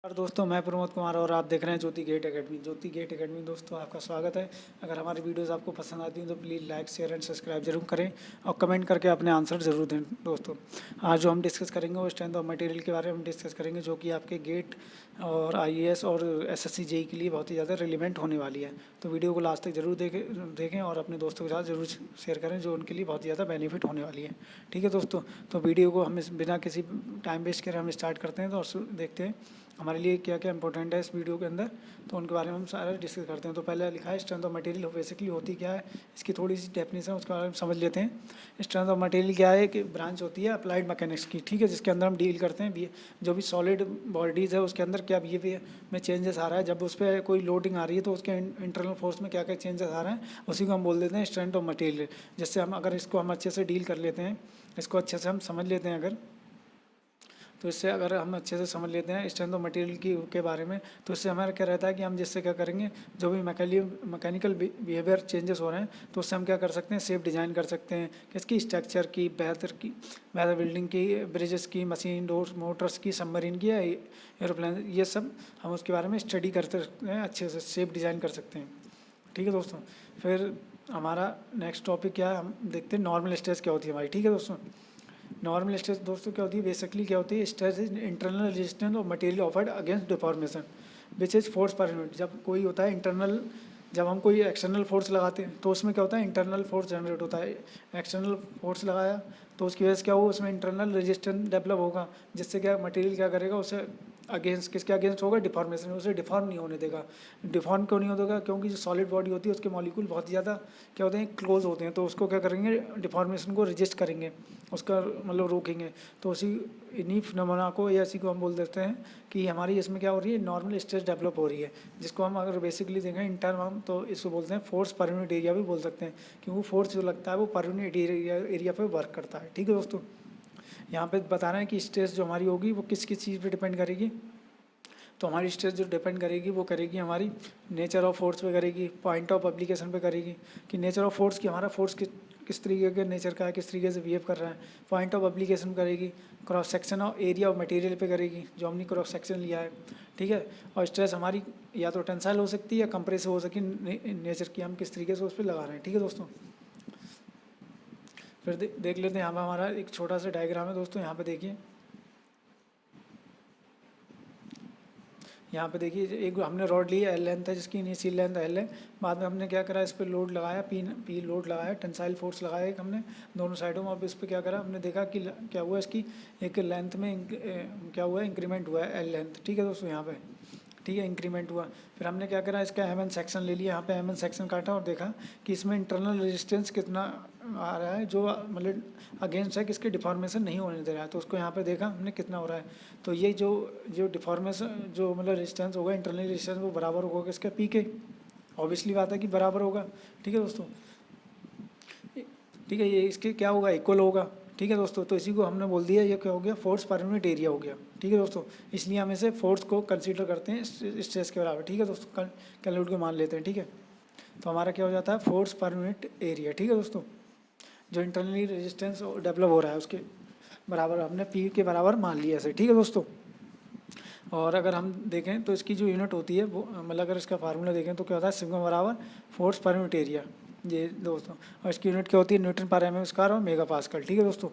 और दोस्तों मैं प्रमोद कुमार और आप देख रहे हैं ज्योति गेट एकेडमी। ज्योति गेट एकेडमी दोस्तों आपका स्वागत है। अगर हमारी वीडियोस आपको पसंद आती हैं तो please like share and subscribe जरूर करें और कमेंट करके अपने आंसर ज़रूर दें। दोस्तों आज जो हम डिस्कस करेंगे वो स्ट्रेंथ ऑफ मटेरियल के बारे में डिस्कस करेंगे, जो कि आपके गेट और आईएएस और एसएससी जेई के लिए बहुत ही ज़्यादा रिलेवेंट होने वाली है। तो वीडियो को लास्ट तक जरूर देखें और अपने दोस्तों के साथ ज़रूर शेयर करें, जो उनके लिए बहुत ही ज़्यादा बेनिफिट होने वाली है। ठीक है दोस्तों, तो वीडियो को हम बिना किसी टाइम वेस्ट करे हम स्टार्ट करते हैं। तो देखते हैं हमारे लिए क्या क्या इंपॉर्टेंट है इस वीडियो के अंदर, तो उनके बारे में हम सारा डिस्कस करते हैं। तो पहले लिखा है स्ट्रेंथ ऑफ मटेरियल बेसिकली होती क्या है, इसकी थोड़ी सी डेफिनेशन उसके बारे में समझ लेते हैं। स्ट्रेंथ ऑफ मटेरियल क्या है कि ब्रांच होती है अप्लाइड मैकेनिक्स की, ठीक है, जिसके अंदर हम डील करते हैं जो भी सॉलिड बॉडीज़ है उसके अंदर क्या बिहेवियर में चेंजेस आ रहा है, जब उस पर कोई लोडिंग आ रही है तो उसके इंटरनल फोर्स में क्या क्या चेंजेस आ रहे हैं, उसी को हम बोल देते हैं स्ट्रेंथ ऑफ मटेरियल। जिससे हम अगर इसको हम अच्छे से डील कर लेते हैं, इसको अच्छे से हम समझ लेते हैं अगर, तो इससे अगर हम अच्छे से समझ लेते हैं स्ट्रेंथ ऑफ मटेरियल के बारे में, तो इससे हमारा क्या रहता है कि हम जिससे क्या करेंगे, जो भी मैकेनिकल बिहेवियर चेंजेस हो रहे हैं तो उससे हम क्या कर सकते हैं, सेफ डिज़ाइन कर सकते हैं किसकी, स्ट्रक्चर की, बेहतर बिल्डिंग की, ब्रिजेस की, मशीन डोर्स मोटर्स की, सबमरीन की, एरोप्लेन, ये सब हम उसके बारे में स्टडी करते हैं, अच्छे से सेफ डिज़ाइन कर सकते हैं। ठीक है दोस्तों, फिर हमारा नेक्स्ट टॉपिक क्या है, हम देखते हैं नॉर्मल स्ट्रेस क्या होती है हमारी। ठीक है दोस्तों, नॉर्मल स्ट्रेस दोस्तों क्या होती है, बेसिकली क्या होती है, stress is internal resistance of material offered against deformation which is force per unit. जब कोई होता है इंटरनल, जब हम कोई एक्सटर्नल फोर्स लगाते हैं तो उसमें क्या होता है, इंटरनल फोर्स जनरेट होता है। एक्सटर्नल फोर्स लगाया तो उसकी वजह से क्या होगा, उसमें इंटरनल रेजिस्टेंस डेवलप होगा, जिससे क्या मटेरियल क्या करेगा, उसे अगेंस्ट किसके अगेंस्ट होगा, डिफॉर्मेशन, उसे डिफॉर्म नहीं होने देगा। डिफॉर्म क्यों नहीं होगा, क्योंकि जो सॉलिड बॉडी होती है उसके मॉलिक्यूल बहुत ज़्यादा क्या होते हैं, क्लोज होते हैं, तो उसको क्या करेंगे, डिफॉर्मेशन को रजिस्ट करेंगे, उसका मतलब रोकेंगे। तो उसी इन्हीं फिनोमेना को या इसी को हम बोल देते हैं कि हमारी इसमें क्या हो रही है, नॉर्मल स्ट्रेस डेवलप हो रही है, जिसको हम अगर बेसिकली देखें इन टर्म हम तो इसको बोलते हैं फोर्स पर यूनिट एरिया भी बोल सकते हैं, क्योंकि फोर्स जो लगता है वो पर यूनिट एरिया पे वर्क करता है। ठीक है दोस्तों, यहाँ पे बता रहे हैं कि स्ट्रेस जो हमारी होगी वो किस किस चीज़ पे डिपेंड करेगी। तो हमारी स्ट्रेस जो डिपेंड करेगी वो करेगी हमारी नेचर ऑफ फोर्स पे करेगी, पॉइंट ऑफ एप्लीकेशन पे करेगी, कि नेचर ऑफ फोर्स की हमारा फोर्स किस तरीके के नेचर का है, किस तरीके से बिहेव कर रहा है। पॉइंट ऑफ एप्लीकेशन करेगी, cross section of area of material पे करेगी, जो हमने क्रॉस सेक्शन लिया है। ठीक है, और स्ट्रेस हमारी या तो टेंसाइल हो सकती है या कंप्रेसिव हो सकती है, नेचर की हम किस तरीके से उस पर लगा रहे हैं। ठीक है दोस्तों, फिर देख लेते हैं यहाँ पर हमारा एक छोटा सा डायग्राम है दोस्तों। यहाँ पे देखिए, यहाँ पे देखिए एक हमने रॉड ली है, एल लेंथ है, जिसकी इनिशियल लेंथ एल है। बाद में हमने क्या करा, इस पर लोड लगाया, पी लोड लगाया, टेंसाइल फोर्स लगाया एक हमने दोनों साइडों में। अब इस पर क्या करा, हमने देखा कि क्या हुआ, इसकी एक लेंथ में क्या हुआ, इंक्रीमेंट हुआ है एल लेंथ। ठीक है दोस्तों, यहाँ पे ठीक है इंक्रीमेंट हुआ। फिर हमने क्या करा, इसका एम एन सेक्शन ले लिया, यहाँ पे एम एन सेक्शन काटा और देखा कि इसमें इंटरनल रेजिस्टेंस कितना आ रहा है, जो मतलब अगेंस्ट है, किसके डिफॉर्मेशन नहीं होने दे रहा है। तो उसको यहाँ पे देखा हमने कितना हो रहा है, तो ये जो जो डिफॉर्मेशन जो मतलब रेजिस्टेंस होगा, इंटरनल रेजिस्टेंस, वो बराबर होगा किसके, पी के। ऑब्वियसली बात है कि बराबर होगा। ठीक है दोस्तों, ठीक है, ये इसके क्या होगा, इक्वल होगा। ठीक है दोस्तों, तो इसी को हमने बोल दिया, ये क्या हो गया, फोर्स पर यूनिट एरिया हो गया। ठीक है दोस्तों, इसलिए हम इसे फोर्स को कंसीडर करते हैं स्ट्रेस के बराबर। ठीक है दोस्तों, कैलकुलेट को मान लेते हैं। ठीक है, तो हमारा क्या हो जाता है, फोर्स पर यूनिट एरिया। ठीक है दोस्तों, जो इंटरनली रेजिस्टेंस डेवलप हो रहा है उसके बराबर हमने पी के बराबर मान लिया इसे। ठीक है दोस्तों, और अगर हम देखें तो इसकी जो यूनिट होती है वो मतलब अगर इसका फार्मूला देखें तो क्या होता है, सिग्मा बराबर फोर्स पर यूनिट एरिया, ये दोस्तों, और इसकी यूनिट क्या होती है, न्यूटन पर एम एम स्क्वायर और मेगा पास्कल। ठीक है दोस्तों,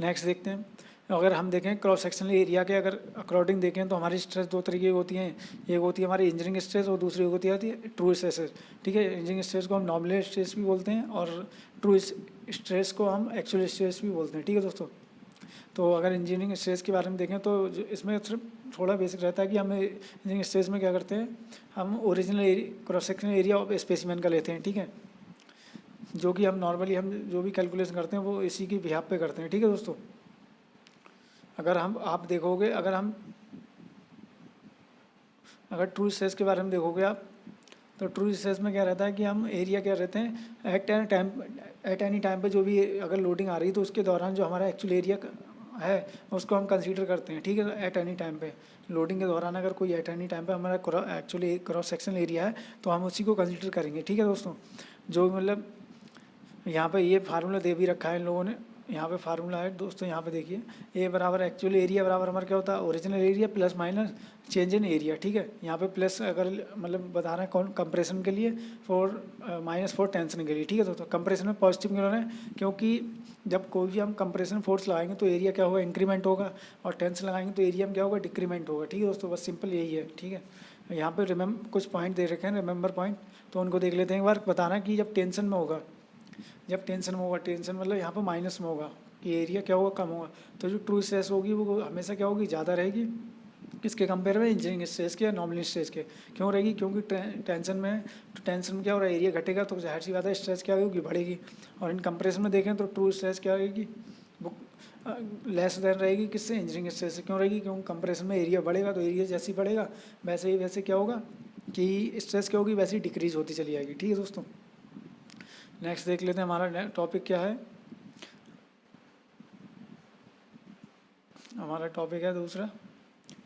नेक्स्ट देखते हैं। अगर हम देखें क्रॉस सेक्शनल एरिया के अगर अकॉर्डिंग देखें तो हमारी स्ट्रेस दो तरीके की होती हैं, एक होती है हमारी इंजीनियरिंग स्ट्रेस और दूसरी होती है ट्रू स्ट्रेस। ठीक है, इंजीनियरिंग स्ट्रेस को हम नॉमिनल स्ट्रेस भी बोलते हैं और ट्रू स्ट्रेस को हम एक्चुअल स्ट्रेस भी बोलते हैं। ठीक है दोस्तों, तो अगर इंजीनियरिंग स्ट्रेस के बारे में देखें तो इसमें सिर्फ थोड़ा बेसिक रहता है कि हम इंजीनियरिंग स्ट्रेस में क्या करते हैं, हम original cross sectional area of specimen का लेते हैं। ठीक है, जो कि हम नॉर्मली हम जो भी कैलकुलेशन करते हैं वो इसी की बिहाफ पे करते हैं। ठीक है दोस्तों, अगर हम आप देखोगे, अगर ट्रू स्ट्रेस के बारे में देखोगे आप, तो ट्रू स्ट्रेस में क्या रहता है कि हम एरिया क्या रहते हैं, एट एनी टाइम पे जो भी अगर लोडिंग आ रही है तो उसके दौरान जो हमारा एक्चुअल एरिया है उसको हम कंसीडर करते हैं। ठीक है, एट एनी टाइम पे लोडिंग के दौरान अगर कोई एट एनी टाइम पे हमारा एक्चुअली क्रॉस सेक्शन एरिया है तो हम उसी को कंसीडर करेंगे। ठीक है दोस्तों, जो मतलब यहाँ पे ये फार्मूला दे भी रखा है इन लोगों ने, यहाँ पे फार्मूला है दोस्तों, यहाँ पे देखिए ए बराबर एक्चुअल एरिया बराबर हमारा क्या होता है, original area plus minus change in area, ठीक है। यहाँ पे प्लस अगर मतलब बता रहे हैं कौन कंप्रेशन के लिए, -4 टेंशन के लिए, ठीक है दोस्तों। कंप्रेशन में पॉजिटिव क्यों रहे हैं, क्योंकि जब कोई भी हम कंप्रेशन फोर्स लगाएंगे तो एरिया क्या होगा, इंक्रीमेंट होगा, और टेंशन लगाएंगे तो एरिया में क्या होगा, डिक्रीमेंट होगा, ठीक है दोस्तों। बस सिंपल यही है, ठीक है। यहाँ पे कुछ पॉइंट दे रखे हैं रिमेंबर पॉइंट, तो उनको देख लेते हैं एक बार। बताना कि जब टेंशन में होगा, टेंशन मतलब यहाँ पर माइनस में होगा कि एरिया क्या होगा, कम होगा, तो जो ट्रू स्ट्रेस होगी वो हमेशा क्या होगी, ज़्यादा रहेगी। किसके कंपेयर में, इंजीनियरिंग स्ट्रेस के या नॉमिनल स्ट्रेस के। क्यों रहेगी, क्योंकि टेंशन में, तो टेंशन में क्या हो रहा है, एरिया घटेगा तो जाहिर सी बात है स्ट्रेस क्या होगी, बढ़ेगी। और इन कंप्रेशन में देखें तो ट्रू स्ट्रेस क्या रहेगी, वो लेस देन रहेगी किससे, इंजीनियरिंग स्ट्रेस से। क्यों रहेगी, क्योंकि कंप्रेशन में एरिया बढ़ेगा, तो एरिया जैसे ही बढ़ेगा वैसे क्या होगा कि स्ट्रेस क्या होगी, वैसे ही डिक्रीज होती चली जाएगी, ठीक है दोस्तों। नेक्स्ट देख लेते हैं हमारा टॉपिक क्या है। हमारा टॉपिक है दूसरा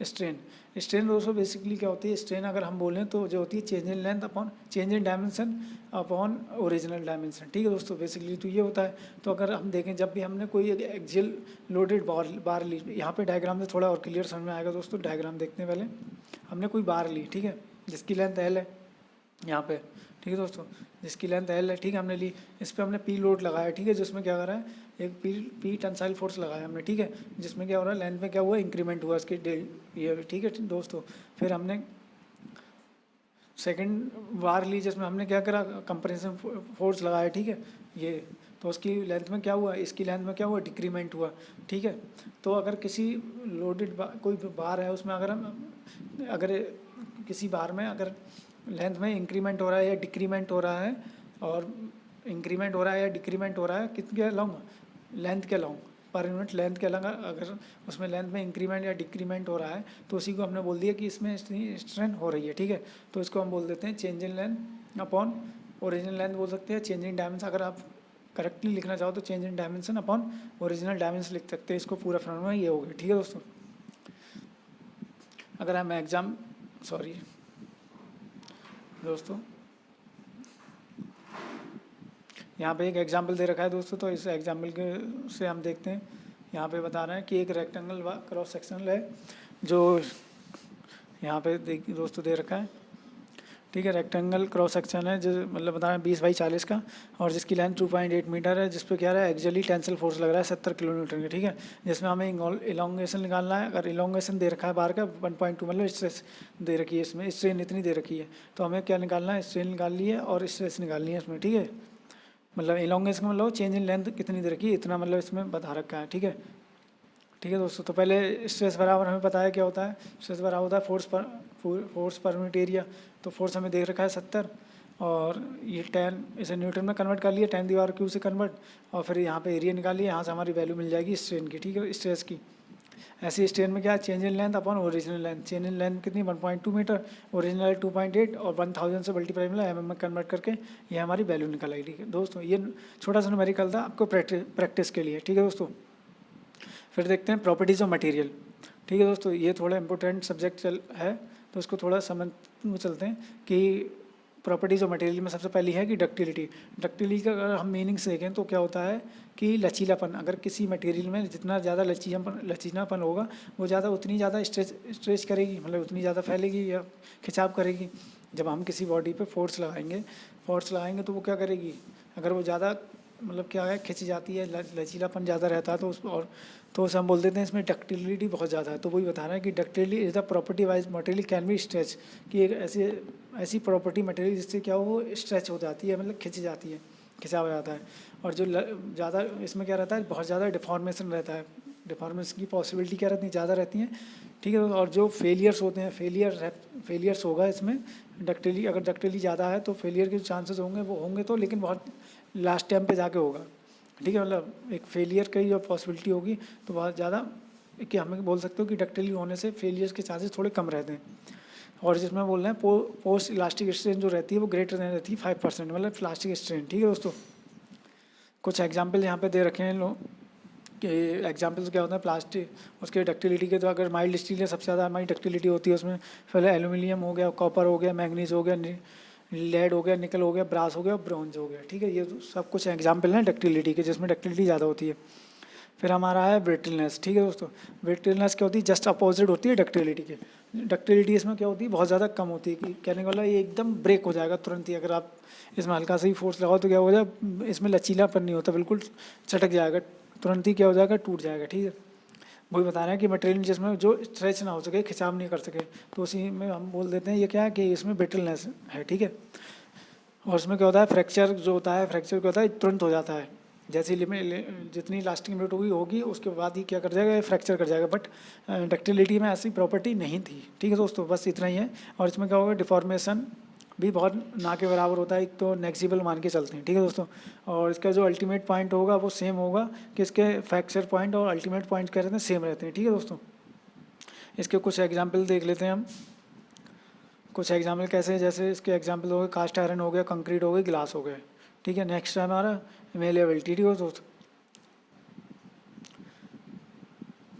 स्ट्रेन दोस्तों बेसिकली क्या होती है, स्ट्रेन अगर हम बोलें तो जो होती है change in length upon change in dimension upon original dimension, ठीक है दोस्तों। बेसिकली तो ये होता है। तो अगर हम देखें जब भी हमने कोई एक्सियल लोडेड बार ली, यहाँ पे डायग्राम से थोड़ा और क्लियर समझ में आएगा दोस्तों। डायग्राम देखते हैं पहले। हमने कोई बार ली, ठीक है, जिसकी लेंथ एल है यहाँ पे, ठीक है दोस्तों, जिसकी लेंथ एल है, ठीक है, हमने ली। इस पर हमने पी लोड लगाया, ठीक है, जिसमें क्या कर रहा है, एक पी टेंसाइल फोर्स लगाया हमने, ठीक है, जिसमें क्या हो रहा है, लेंथ में क्या हुआ, इंक्रीमेंट हुआ इसके ये, ठीक है दोस्तों। फिर हमने सेकंड बार ली, जिसमें हमने क्या करा, कंप्रेशन फोर्स लगाया, ठीक है, ये, तो उसकी लेंथ में क्या हुआ, इसकी लेंथ में क्या हुआ, डिक्रीमेंट हुआ, ठीक है। तो अगर किसी लोडेड कोई बार है उसमें अगर किसी बार में अगर लेंथ में इंक्रीमेंट हो रहा है या डिक्रीमेंट हो रहा है, और इंक्रीमेंट हो रहा है या डिक्रीमेंट हो रहा है कितने अलोंग, लेंथ के अलोंग, पर यूनिट लेंथ के अलोंग, अगर उसमें लेंथ में इंक्रीमेंट या डिक्रीमेंट हो रहा है तो उसी को हमने बोल दिया कि इसमें स्ट्रेन हो रही है, ठीक है। तो इसको हम बोल देते हैं change in length upon original length बोल सकते हैं, चेंज इन डायमेंशन। अगर आप करेक्टली लिखना चाहो तो change in dimension upon original dimension लिख सकते हैं। इसको पूरा फॉर्मूला ये हो गया, ठीक है दोस्तों। अगर हम दोस्तों यहाँ पे एक एग्जाम्पल दे रखा है दोस्तों, तो इस एग्जाम्पल के से हम देखते हैं। यहाँ पे बता रहे हैं कि एक रेक्टेंगल क्रॉस सेक्शनल है जो यहाँ पे दोस्तों दे रखा है, ठीक है। रेक्टेंगल क्रॉस सेक्शन है जो मतलब बता रहे हैं 20/40 का, और जिसकी लेंथ 2.8 मीटर है, जिस पे क्या है एक्सियली टेंसिल फोर्स लग रहा है 70 किलोन्यूटन का, ठीक है। जिसमें हमें इलोंगेशन निकालना है। अगर इलोंगेशन दे रखा है बार का 1.2 मतलब स्ट्रेस दे रखी है, इसमें स्ट्रेन इतनी दे रखी है, तो हमें क्या निकालना है, स्ट्रेन निकालनी है और स्ट्रेस निकालनी है इसमें, ठीक है। मतलब इलोंगेशन मतलब चेंज इन लेंथ कितनी दे रखी है, इतना मतलब इसमें बता रखा है, ठीक है, ठीक है दोस्तों। तो पहले स्ट्रेस बराबर हमें पता है क्या होता है, स्ट्रेस बराबर होता है फोर्स पर यूनिट एरिया। तो फोर्स हमें देख रखा है 70, और ये 10 इसे न्यूटन में कन्वर्ट कर लिया, 10⁻³ से कन्वर्ट, और फिर यहाँ पे एरिया निकालिए, यहाँ से हमारी वैल्यू मिल जाएगी स्ट्रेन की, ठीक है, स्ट्रेस की। ऐसी स्ट्रेन में क्या है, change in length upon original length. Change in length कितनी 1.2 मीटर, ओरिजिनल 2.8, और 1000 से मल्टीप्लाई मिला mm में कन्वर्ट करके ये हमारी वैल्यू निकल आई, ठीक है दोस्तों। ये छोटा सा न्यूमेरिकल था आपको प्रैक्टिस के लिए, ठीक है दोस्तों। फिर देखते हैं प्रॉपर्टीज़ ऑफ मटेरियल, ठीक है दोस्तों। ये थोड़ा इंपॉर्टेंट सब्जेक्ट है, तो इसको थोड़ा समझ में चलते हैं कि प्रॉपर्टीज़ ऑफ मटेरियल में सबसे पहली है कि डक्टिलिटी का अगर हम मीनिंग से देखें तो क्या होता है कि लचीलापन। अगर किसी मटेरियल में जितना ज़्यादा लचीलापन होगा वो ज़्यादा उतनी ज़्यादा स्ट्रेच करेगी, मतलब उतनी ज़्यादा फैलेगी या खिंचाव करेगी। जब हम किसी बॉडी पे फोर्स लगाएंगे तो वो क्या करेगी, अगर वो ज़्यादा मतलब क्या है खिंच जाती है, लचीलापन ज़्यादा रहता है, तो उसे हम बोल देते हैं इसमें डक्टिलिटी बहुत ज़्यादा है। तो वही बता रहा है कि ductility is the property wise material can be stretch, कि एक ऐसी प्रॉपर्टी मटेरियल जिससे क्या हो स्ट्रेच हो जाती है, मतलब खिंच जाती है, खिंचा हो जाता है। और जो ज़्यादा इसमें क्या रहता है, बहुत ज़्यादा डिफॉर्मेशन रहता है, डिफॉर्मेशन की पॉसिबिलिटी क्या रहती है, ज़्यादा रहती हैं, ठीक है। और जो फेलियर्स होते हैं, फेलियर्स होगा इसमें डक्टिलिटी, अगर डक्टिलिटी ज़्यादा है तो फेलियर के चांसेस होंगे, वो होंगे तो, लेकिन बहुत लास्ट टाइम पे जाके होगा, ठीक है। मतलब एक फेलियर की जो पॉसिबिलिटी होगी तो बहुत ज़्यादा, कि हमें बोल सकते हो कि डक्टिलिटी होने से फेलियर्स के चांसेस थोड़े कम रहते हैं। और जिसमें बोल रहे हैं पोस्ट इलास्टिक स्ट्रेन जो रहती है वो ग्रेटर देन रहती है 5%, मतलब प्लास्टिक स्ट्रेन, ठीक है दोस्तों। कुछ एग्जाम्पल यहाँ पे दे रखे हैं लोग कि एग्जाम्पल्स क्या होता है प्लास्टिक, उसके डक्टिलिटी के, तो अगर माइल्ड स्टील है सबसे ज़्यादा हमारी डक्टिलिटी होती है उसमें। पहले एल्यूमिनियम हो गया, कॉपर हो गया, मैग्नीज हो गया, लेड हो गया, निकल हो गया, ब्रास हो गया, ब्रॉन्ज हो गया, ठीक है। ये सब कुछ एग्जाम्पल हैं डक्टिलिटी के जिसमें डक्टिलिटी ज़्यादा होती है। फिर हमारा है ब्रिटलनेस। ठीक है दोस्तों, ब्रिटलनेस क्या होती है, जस्ट अपोजिट होती है डक्टिलिटी के। डक्टिलिटी इसमें क्या होती है, बहुत ज़्यादा कम होती है, कि कहने का मतलब ये एकदम ब्रेक हो जाएगा तुरंत ही, अगर आप इसमें हल्का सा ही फोर्स लगाओ तो क्या हो जाएगा, इसमें लचीलापन नहीं होता, बिल्कुल चटक जाएगा, तुरंत ही क्या हो जाएगा, टूट जाएगा। ठीक है, वही बता रहे हैं कि मटेरियल जिसमें जो स्ट्रेच ना हो सके, खिंचाव नहीं कर सके, तो उसी में हम बोल देते हैं ये क्या है कि इसमें ब्रिटलनेस है। ठीक है, और उसमें क्या होता है, फ्रैक्चर जो होता है, फ्रैक्चर क्या होता है, तुरंत हो जाता है, जैसी जितनी लास्टिंग लिमिट होगी उसके बाद ही क्या कर जाएगा, फ्रैक्चर कर जाएगा। बट डक्टिलिटी में ऐसी प्रॉपर्टी नहीं थी। ठीक है दोस्तों, बस इतना ही है। और इसमें क्या होगा, डिफॉर्मेशन भी बहुत ना के बराबर होता है, एक तो नेग्जिबल मान के चलते हैं। ठीक है दोस्तों, और इसका जो अल्टीमेट पॉइंट होगा वो सेम होगा, कि इसके फ्रैक्चर पॉइंट और अल्टीमेट पॉइंट क्या रहते हैं, सेम रहते हैं। ठीक है दोस्तों, इसके कुछ एग्जाम्पल देख लेते हैं हम। कुछ एग्जाम्पल कैसे हैं, जैसे इसके एग्जाम्पल हो गए, कास्ट आयरन हो गया, कंक्रीट हो गई, ग्लास हो गए। ठीक है, नेक्स्ट है हमारा मेलेबिलिटी। ठीक है दोस्तों,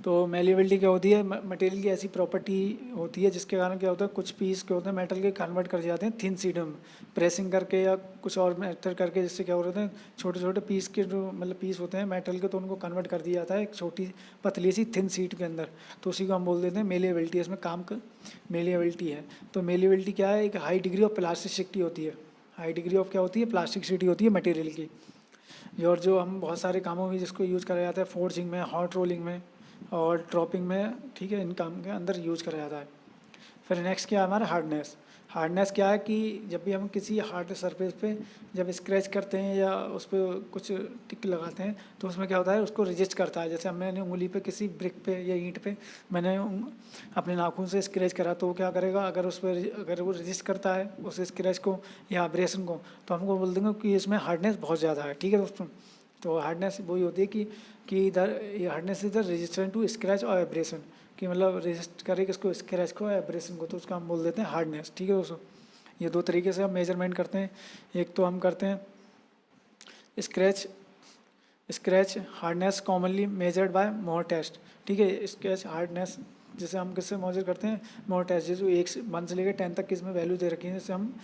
तो मेलेबिलिटी क्या होती है, मटेरियल की ऐसी प्रॉपर्टी होती है जिसके कारण क्या होता है, कुछ पीस क्या होते हैं मेटल के कन्वर्ट कर जाते हैं थिन शीट में, प्रेसिंग करके या कुछ और मेथड करके, जिससे क्या होता है, छोटे छोटे पीस के जो मतलब पीस होते हैं मेटल के, तो उनको कन्वर्ट कर दिया जाता है एक छोटी पतली सी थिन शीट के अंदर, तो उसी को हम बोल देते हैं मेलेबिलिटी। इसमें काम का मेलेबिलिटी है। तो मेलेबिलिटी क्या है, एक हाई डिग्री ऑफ प्लास्टिसिटी होती है। हाई डिग्री ऑफ क्या होती है, प्लास्टिसिटी होती है मटेरियल की। और जो हम बहुत सारे कामों में जिसको यूज़ करा जाता है, फोर्जिंग में, हॉट रोलिंग में और ड्रॉपिंग में। ठीक है, इन काम के अंदर यूज़ करा जाता है। फिर नेक्स्ट क्या है हमारा हार्डनेस। हार्डनेस क्या है कि जब भी हम किसी हार्ड सरफेस पे जब स्क्रैच करते हैं या उस पर कुछ टिक लगाते हैं, तो उसमें क्या होता है, उसको रेजिस्ट करता है। जैसे मैंने उंगली पे किसी ब्रिक पे या ईंट पे मैंने अपने नाखून से स्क्रैच करा, तो वो क्या करेगा, अगर उस पर अगर वो रेजिस्ट करता है उस स्क्रैच को या एब्रेशन को, तो हमको बोल देंगे कि इसमें हार्डनेस बहुत ज़्यादा है। ठीक है दोस्तों, तो हार्डनेस वही होती है कि इधर ये हार्डनेस इधर रेजिस्टेंट टू स्क्रैच और एब्रेशन, कि मतलब रेजिस्ट करे किसको, स्क्रैच को, एब्रेशन को, तो उसका हम बोल देते हैं हार्डनेस। ठीक है दोस्तों, ये दो तरीके से हम मेजरमेंट करते हैं। एक तो हम करते हैं scratch hardness commonly measured by Mohs test. ठीक है, स्क्रैच हार्डनेस जैसे हम किससे मेजर करते हैं, मोर टेस्ट, जैसे 1 से लेकर 10 तक की इसमें वैल्यू दे रखी है, जैसे हम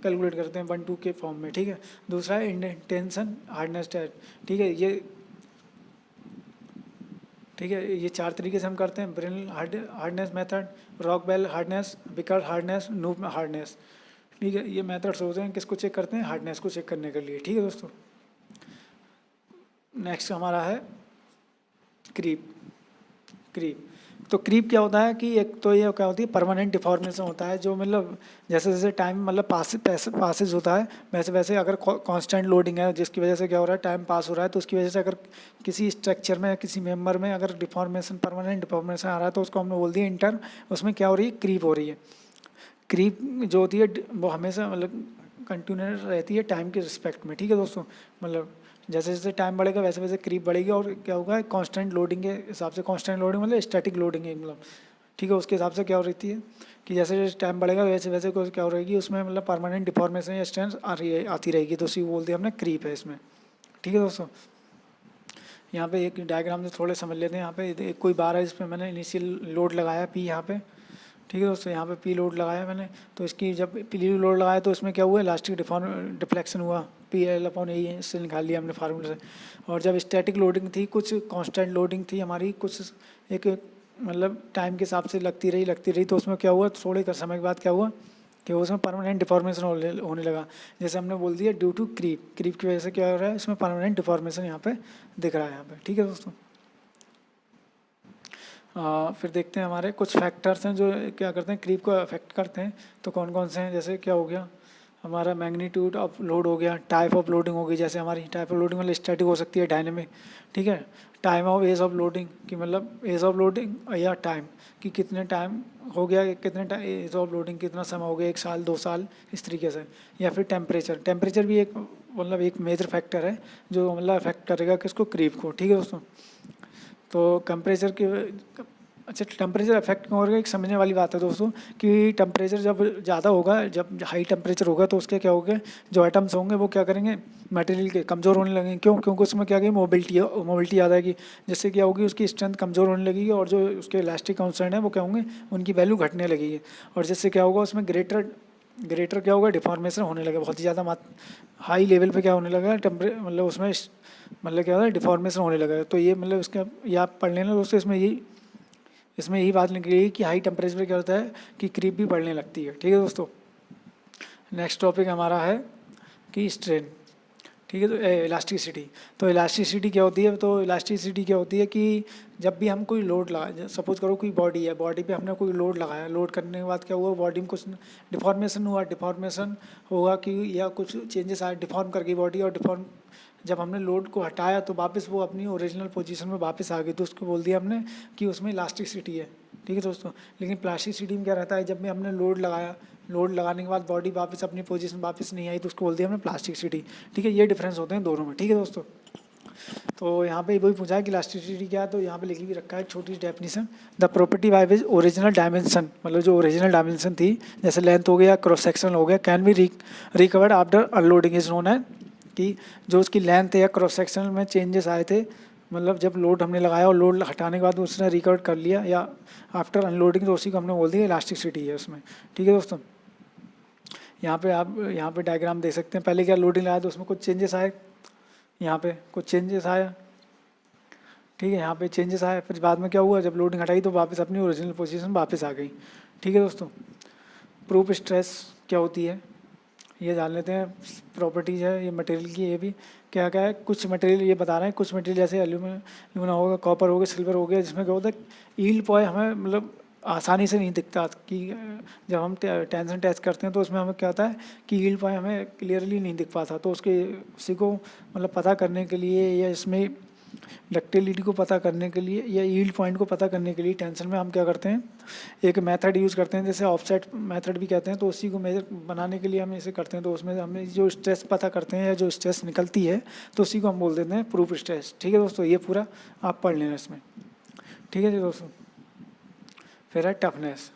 कैलकुलेट करते हैं 1-2 के फॉर्म में। ठीक है, दूसरा है इंटेंशन हार्डनेस टेस्ट। ठीक है, ये 4 तरीके से हम करते हैं, Brinell hardness method, Rockwell hardness, बिकर हार्डनेस, नूब हार्डनेस। ठीक है, ये मेथड्स होते हैं किसको चेक करते हैं, हार्डनेस को चेक करने के लिए। ठीक है दोस्तों, नेक्स्ट हमारा है क्रीप। तो क्रीप क्या होता है कि एक तो ये क्या होती है, परमानेंट डिफॉर्मेशन होता है, जो मतलब जैसे जैसे टाइम मतलब पासेज होता है, वैसे वैसे अगर कांस्टेंट लोडिंग है जिसकी वजह से क्या हो रहा है, टाइम पास हो रहा है, तो उसकी वजह से अगर किसी स्ट्रक्चर में किसी मेंबर में अगर डिफॉर्मेशन, परमानेंट डिफॉर्मेशन आ रहा है, तो उसको हमने बोल दिया उसमें क्या हो रही है, क्रीप हो रही है। क्रीप जो होती है वो हमेशा मतलब कंटिन्यूस रहती है टाइम के रिस्पेक्ट में। ठीक है दोस्तों, मतलब जैसे जैसे टाइम बढ़ेगा वैसे वैसे क्रीप बढ़ेगी, और क्या होगा, कांस्टेंट लोडिंग के हिसाब से, कांस्टेंट लोडिंग मतलब स्टैटिक लोडिंग है मतलब। ठीक है, उसके हिसाब से क्या हो रही है कि जैसे जैसे टाइम बढ़ेगा वैसे वैसे क्या हो रहेगी, उसमें मतलब परमानेंट डिफॉर्मेशन या स्ट्रेंथ आती रहेगी, तो उसी को बोलते हैं हमने क्रीप है इसमें। ठीक है दोस्तों, यहाँ पे एक डायग्राम से थोड़े समझ लेते हैं। यहाँ पे कोई बार है, इस पर मैंने इनिशियल लोड लगाया पी यहाँ पे। ठीक है दोस्तों, यहाँ पे पी लोड लगाया मैंने, तो इसकी जब पी लोड लगाया तो इसमें क्या हुआ, इलास्टिक डिफ्लेक्शन हुआ, PL/A इससे निकाल लिया हमने फार्मूले से। और जब स्टैटिक लोडिंग थी, कुछ कांस्टेंट लोडिंग थी हमारी, कुछ एक मतलब टाइम के हिसाब से लगती रही, तो उसमें क्या हुआ, थोड़े समय के बाद क्या हुआ कि उसमें परमानेंट डिफॉर्मेशन होने लगा। जैसे हमने बोल दिया ड्यू टू क्रीप की वजह से क्या हो रहा है, इसमें परमानेंट डिफॉर्मेशन यहाँ पे दिख रहा है यहाँ पे। ठीक है दोस्तों, फिर देखते हैं हमारे कुछ फैक्टर्स हैं जो क्या करते हैं, क्रीप को अफेक्ट करते हैं। तो कौन कौन से हैं, जैसे क्या हो गया हमारा, मैग्नीट्यूड ऑफ लोड हो गया, टाइप ऑफ लोडिंग हो गई, जैसे हमारी टाइप ऑफ लोडिंग मतलब स्टैटिक हो सकती है, डायनेमिक। ठीक है, time of age of loading की मतलब एज ऑफ लोडिंग या टाइम कि कितने टाइम हो गया, कितने टाइम एज ऑफ लोडिंग, कितना समय हो गया, 1 साल 2 साल, इस तरीके से। या फिर टेम्परेचर भी एक मतलब एक मेजर फैक्टर है जो मतलब अफेक्ट करेगा किसको, क्रीप को। ठीक है दोस्तों, तो टेम्परेचर अफेक्ट क्यों होगा, एक समझने वाली बात है दोस्तों कि टेम्परेचर जब ज़्यादा होगा, जब हाई टेम्परेचर होगा, तो उसके क्या होगा, जो एटम्स होंगे वो क्या करेंगे, मटेरियल के कमज़ोर होने लगेंगे। क्योंकि उसमें क्या होगी, मोबिलिटी ज़्यादा आएगी, जिससे क्या होगी, उसकी स्ट्रेंथ कमज़ोर होने लगेगी, और जो उसके इलास्टिक कांस्टेंट है वो क्या होंगे, उनकी वैल्यू घटने लगेगी, और जिससे क्या होगा, उसमें ग्रेटर ग्रेटर क्या होगा, डिफॉर्मेशन होने लगा बहुत ही ज़्यादा हाई लेवल पे क्या होने लगा, मतलब उसमें मतलब क्या होता है, डिफॉर्मेशन होने लगा। तो ये मतलब इसका ये आप पढ़ लेना दोस्तों, इसमें यही बात निकली कि हाई टेम्परेचर पे क्या होता है कि क्रीप भी बढ़ने लगती है। ठीक है दोस्तों, नेक्स्ट टॉपिक हमारा है कि स्ट्रेन। ठीक है, तो इलास्टिसिटी। तो इलास्टिसिटी क्या होती है, तो इलास्टिसिटी क्या होती है कि जब भी हम कोई लोड लगा, सपोज करो कोई बॉडी है, बॉडी पे हमने कोई लोड लगाया, लोड करने के बाद क्या हुआ, बॉडी में कुछ डिफॉर्मेशन हुआ, डिफॉर्मेशन होगा कि या कुछ चेंजेस आए, डिफॉर्म कर गई बॉडी, और डिफॉर्म जब हमने लोड को हटाया तो वापस वो अपनी ओरिजिनल पोजीशन में वापस आ गई, तो उसको बोल दिया हमने कि उसमें इलास्टिसिटी है। ठीक है दोस्तों, लेकिन प्लास्टिसिटी में क्या रहता है, जब भी हमने लोड लगाया, लोड लगाने के बाद बॉडी वापस अपनी पोजीशन वापस नहीं आई, तो उसको बोल दिया हमने प्लास्टिसिटी। ठीक है, ये डिफरेंस होते हैं दोनों में। ठीक है दोस्तों, तो यहाँ पे वही पूछा है कि इलास्टिसिटी क्या है, तो यहाँ पे लिखी भी रखा है छोटी definition, the property by which original dimension, मतलब जो ओरिजिनल डायमेंशन थी, जैसे लेंथ हो गया, क्रॉस सेक्शन हो गया, can be recovered after unloading is known है कि जो उसकी लेंथ या क्रॉस सेक्शन में चेंजेस आए थे, मतलब जब लोड हमने लगाया और लोड हटाने के बाद उसने रिकवर कर लिया या आफ्टर अनलोडिंग, तो उसी को हमने बोल दिया इलास्टिसिटी है उसमें। ठीक है दोस्तों, यहाँ पे आप यहाँ पे डायग्राम देख सकते हैं, पहले क्या लोडिंग लगाया तो उसमें कुछ चेंजेस आए, यहाँ पे कुछ चेंजेस आया। ठीक है, यहाँ पे चेंजेस आए, फिर बाद में क्या हुआ, जब लोडिंग हटाई तो वापस अपनी ओरिजिनल पोजीशन वापस आ गई। ठीक है दोस्तों, प्रूफ स्ट्रेस क्या होती है ये जान लेते हैं। प्रॉपर्टीज़ है ये मटेरियल की, ये भी क्या क्या है, कुछ मटेरियल ये बता रहे हैं, कुछ मटेरियल जैसे एल्यूमिना होगा, कॉपर हो गया, सिल्वर हो गया, जिसमें क्या होता है ईल्ड पॉइंट हमें मतलब आसानी से नहीं दिखता कि जब हम टेंशन टेस्ट करते हैं तो उसमें हमें क्या होता है कि ईल्ड पॉइंट हमें क्लियरली नहीं दिख पाता, तो उसी को मतलब पता करने के लिए या इसमें डक्टिलिटी को पता करने के लिए या यील्ड पॉइंट को पता करने के लिए टेंशन में हम क्या करते हैं, एक मेथड यूज़ करते हैं, जैसे ऑफसेट मेथड भी कहते हैं, तो उसी को मेजर बनाने के लिए हम इसे करते हैं। तो उसमें हमने जो स्ट्रेस पता करते हैं या जो स्ट्रेस निकलती है तो उसी को हम बोल देते हैं प्रूफ स्ट्रेस। ठीक है दोस्तों, ये पूरा आप पढ़ लेना इसमें। ठीक है जी दोस्तों, फिर है टफनेस।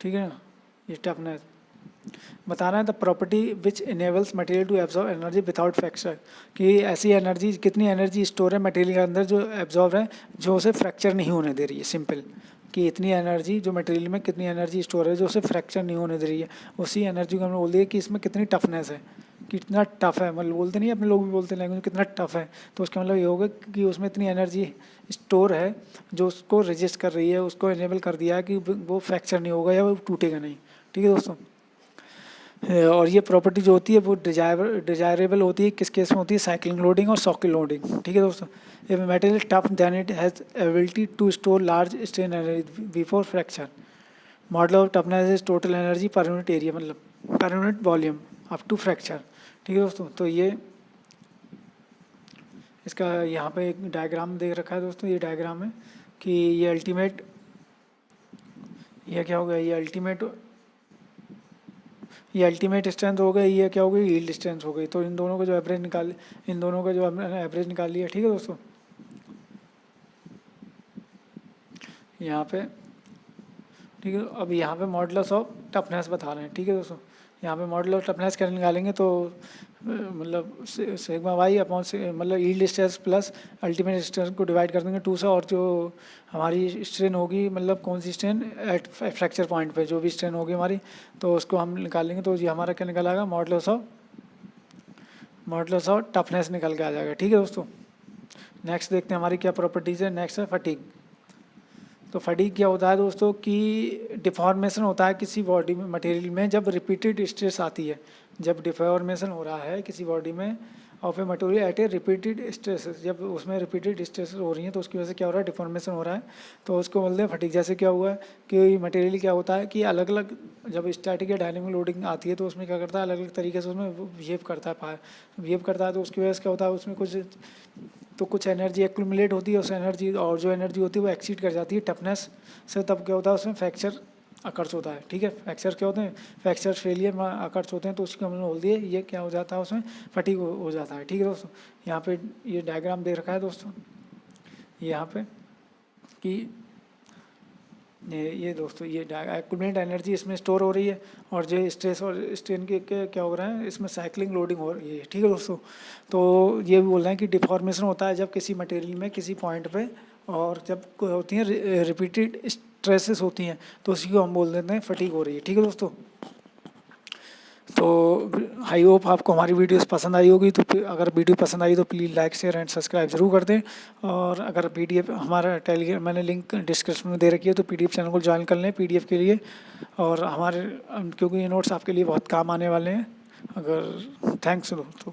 ठीक है ना, ये टफनेस बताना है the property which enables material to absorb energy without fracture, कि ऐसी एनर्जी, कितनी एनर्जी स्टोर है मटेरियल के अंदर जो एब्जॉर्ब है, जो उसे फ्रैक्चर नहीं होने दे रही है। सिंपल कि इतनी एनर्जी जो मटेरियल में कितनी एनर्जी स्टोर है जो उसे फ्रैक्चर नहीं होने दे रही है, उसी एनर्जी को हमने बोल दिया कि इसमें कितनी टफनेस है, कितना टफ है, मतलब बोलते नहीं अपने लोग भी बोलते हैं लैंग्वेज कितना टफ है, तो उसका मतलब ये होगा कि उसमें इतनी एनर्जी स्टोर है जो उसको रजिस्ट कर रही है, उसको इनेबल कर दिया है कि वो फ्रैक्चर नहीं होगा या वो टूटेगा नहीं। ठीक है दोस्तों, और ये प्रॉपर्टी जो होती है वो डिजायरेबल होती है, किस केस में होती है, साइक्लिंग लोडिंग और सॉकेट लोडिंग। ठीक है दोस्तों, if material tough then it has ability to store large strain energy before fracture, modulus of toughness is total energy per unit area, मतलब per unit volume up to fracture. ठीक है दोस्तों, तो ये इसका यहाँ पे एक डायग्राम देख रखा है दोस्तों, ये डायग्राम है कि ये अल्टीमेट, ये क्या हो गया, ये अल्टीमेट स्ट्रेंथ हो गई, ये क्या हो गई, यील्ड स्ट्रेंथ हो गई। तो इन दोनों का जो एवरेज निकाल, इन दोनों का जो एवरेज निकाल लिया। ठीक है दोस्तों, यहाँ पे ठीक है, अब यहाँ पे मॉडुलस ऑफ टफनेस बता रहे हैं। ठीक है दोस्तों, यहाँ पे मॉडल ऑफ टफनेस कैसे निकालेंगे, तो मतलब सिग्मा वाई अपॉन मतलब yield stress plus ultimate stress को डिवाइड कर देंगे 2 से, और जो हमारी स्ट्रेन होगी मतलब कौन सी स्ट्रेन एट फ्रैक्चर पॉइंट पे जो भी स्ट्रेन होगी हमारी, तो उसको हम निकालेंगे, तो ये हमारा क्या निकल आएगा, मॉडुलस ऑफ टफनेस निकल के आ जाएगा। ठीक है दोस्तों, नेक्स्ट देखते हैं हमारी क्या प्रॉपर्टीज़ है। नेक्स्ट है फटीग। तो फटीग क्या होता है दोस्तों कि डिफॉर्मेशन होता है किसी बॉडी में मटेरियल में जब रिपीटेड स्ट्रेस आती है, जब डिफॉर्मेशन हो रहा है किसी बॉडी में of a material at A repeated stress, जब उसमें रिपीटेड स्ट्रेस हो रही है तो उसकी वजह से क्या हो रहा है, डिफॉर्मेशन हो रहा है, तो उसको बोलते हैं फटीग। जैसे क्या हुआ है कि मटेरियल क्या होता है कि अलग अलग जब स्टैटिक या डायनेमिक लोडिंग आती है तो उसमें क्या करता है, अलग अलग तरीके से उसमें बिहेव करता है, तो उसकी वजह से क्या होता है, उसमें कुछ एनर्जी एक्यूमुलेट होती है, उस एनर्जी और जो एनर्जी होती है वो एक्सीड कर जाती है टफनेस से, तब क्या होता है उसमें फ्रैक्चर अकर्स होता है। ठीक है, फ्रैक्चर क्या होते हैं, फ्रैक्चर फेलियर में अकर्स होते हैं, तो उसको हमने बोल दिए ये क्या हो जाता है, उसमें फटीग हो जाता है। ठीक है दोस्तों, यहाँ पे ये डायग्राम दे रखा है दोस्तों, यहाँ पे कि ये दोस्तों ये एक्यूमुलेट एनर्जी इसमें स्टोर हो रही है, और जो स्ट्रेस और स्ट्रेन के क्या हो रहा है, इसमें साइक्लिंग लोडिंग हो रही है। ठीक है दोस्तों, तो ये भी बोल रहे हैं कि डिफॉर्मेशन होता है जब किसी मटेरियल में किसी पॉइंट पे, और जब होती हैं रिपीटेड स्ट्रेसेस होती हैं तो उसी को हम बोल देते हैं फटीग हो रही है। ठीक है दोस्तों, तो आई होप आपको हमारी वीडियोस पसंद आई होगी। तो अगर वीडियो पसंद आई तो please like share and subscribe जरूर कर दें। और अगर PDF हमारा टेलीग्राम मैंने लिंक डिस्क्रिप्शन में दे रखी है, तो PDF चैनल को ज्वाइन कर लें PDF के लिए। और हमारे क्योंकि ये नोट्स आपके लिए बहुत काम आने वाले हैं। अगर थैंक्स दोस्तों।